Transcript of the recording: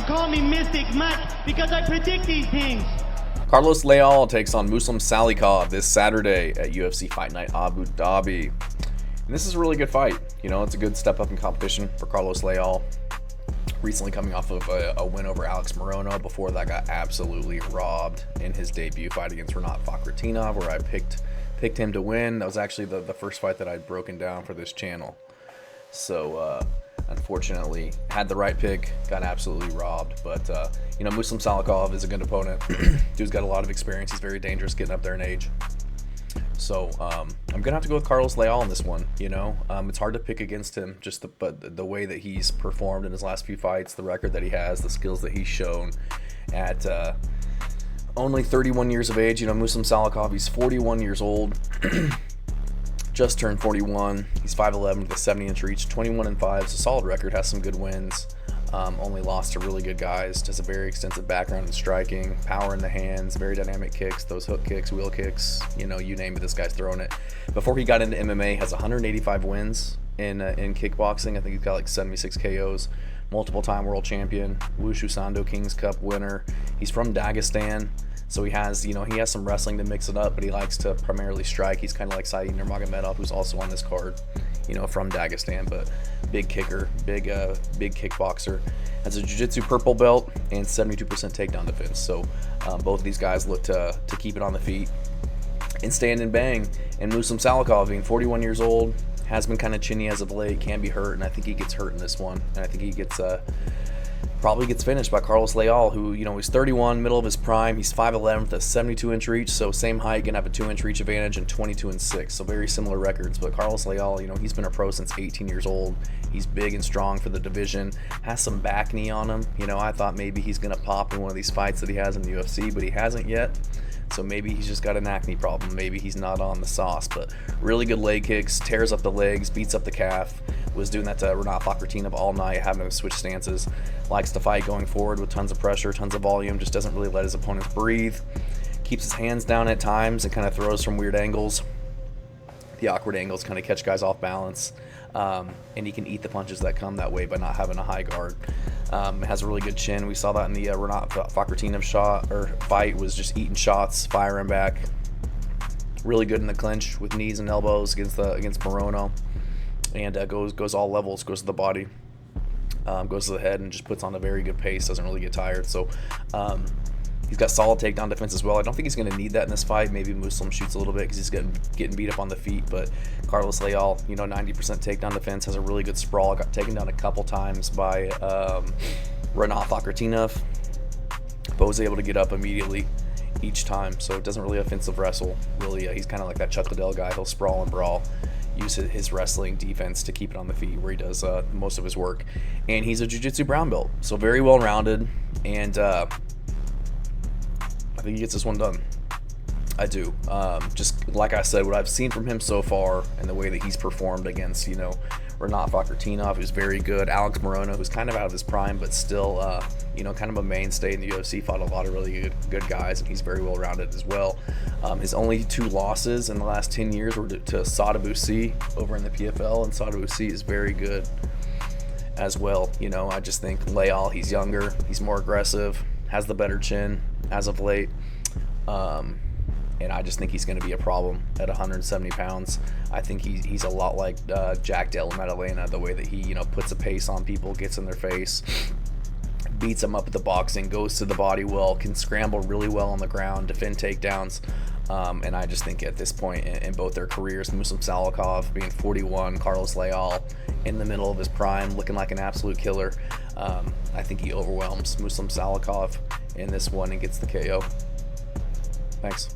call me Mystic Mac because I predict these things. Carlos Leal takes on Muslim Salikhov this Saturday at UFC Fight Night Abu Dhabi. And this is a really good fight. You know, it's a good step up in competition for Carlos Leal. Recently coming off of a win over Alex Morono. Before that, got absolutely robbed in his debut fight against Rinat Fakhretdinov, where I picked him to win. That was actually the first fight that I'd broken down for this channel. So, unfortunately, had the right pick, got absolutely robbed. But, you know, Muslim Salikhov is a good opponent. Dude's got a lot of experience. He's very dangerous getting up there in age. So, I'm going to have to go with Carlos Leal in this one, you know. It's hard to pick against him, just the way that he's performed in his last few fights, the record that he has, the skills that he's shown at only 31 years of age. You know, Muslim Salikhov, he's 41 years old. Just turned 41. He's 5'11" with a 70-inch reach, 21-5. It's a solid record, has some good wins. Only lost to really good guys. Has a very extensive background in striking, power in the hands, very dynamic kicks, those hook kicks, wheel kicks, you know, you name it, this guy's throwing it. Before he got into MMA, has 185 wins in kickboxing. I think he's got like 76 KOs. Multiple-time world champion, Wushu Sando Kings Cup winner. He's from Dagestan. So he has some wrestling to mix it up, but he likes to primarily strike. He's kind of like Said Nurmagomedov, who's also on this card, you know, from Dagestan, but big kicker, big kickboxer. Has a jiu-jitsu purple belt and 72% takedown defense. So both of these guys look to keep it on the feet and stand and bang. And Muslim Salikhov, being 41 years old, has been kind of chinny as of late, can be hurt, and I think he gets hurt in this one. And I think he gets probably gets finished by Carlos Leal, who, you know, he's 31, middle of his prime. He's 5'11" with a 72-inch reach, so same height, gonna have a 2-inch reach advantage, and 22-6, so very similar records. But Carlos Leal, you know, he's been a pro since 18 years old. He's big and strong for the division, has some back knee on him. You know, I thought maybe he's gonna pop in one of these fights that he has in the UFC, but he hasn't yet. So maybe he's just got an acne problem. Maybe he's not on the sauce. But really good leg kicks, tears up the legs, beats up the calf. Was doing that to Rinat Fakhretdinov all night, having to switch stances. Likes to fight going forward with tons of pressure, tons of volume. Just doesn't really let his opponents breathe. Keeps his hands down at times and kind of throws from weird angles. The awkward angles kind of catch guys off balance. And he can eat the punches that come that way by not having a high guard. Has a really good chin. We saw that in the Rinat Fakhretdinov fight, was just eating shots, firing back. Really good in the clinch with knees and elbows against Morono, and goes all levels, goes to the body, goes to the head, and just puts on a very good pace. Doesn't really get tired. So he's got solid takedown defense as well. I don't think he's going to need that in this fight. Maybe Muslim shoots a little bit because he's getting beat up on the feet. But Carlos Leal, you know, 90% takedown defense, has a really good sprawl. Got taken down a couple times by Rinat Fakhretdinov, but was able to get up immediately each time. So it doesn't really offensive wrestle. Really, he's kind of like that Chuck Liddell guy. He'll sprawl and brawl. Use his wrestling defense to keep it on the feet, where he does most of his work. And he's a jiu-jitsu brown belt, so very well-rounded. And I think he gets this one done. I do. Just like I said, what I've seen from him so far and the way that he's performed against, you know, Rinat Fakhretdinov, who's very good. Alex Morono, who's kind of out of his prime, but still, you know, kind of a mainstay in the UFC. Fought a lot of really good guys, and he's very well-rounded as well. His only 2 losses in the last 10 years were to Said Nurmagomedov over in the PFL, and Said Nurmagomedov is very good as well. You know, I just think Leal, he's younger, he's more aggressive, has the better chin as of late. And I just think he's going to be a problem at 170 pounds. I think he's a lot like Jack Della Maddalena, the way that he, you know, puts a pace on people, gets in their face, beats them up at the boxing, goes to the body well, can scramble really well on the ground, defend takedowns. And I just think at this point in both their careers, Muslim Salikhov being 41, Carlos Leal in the middle of his prime, looking like an absolute killer. I think he overwhelms Muslim Salikhov in this one and gets the KO. Thanks.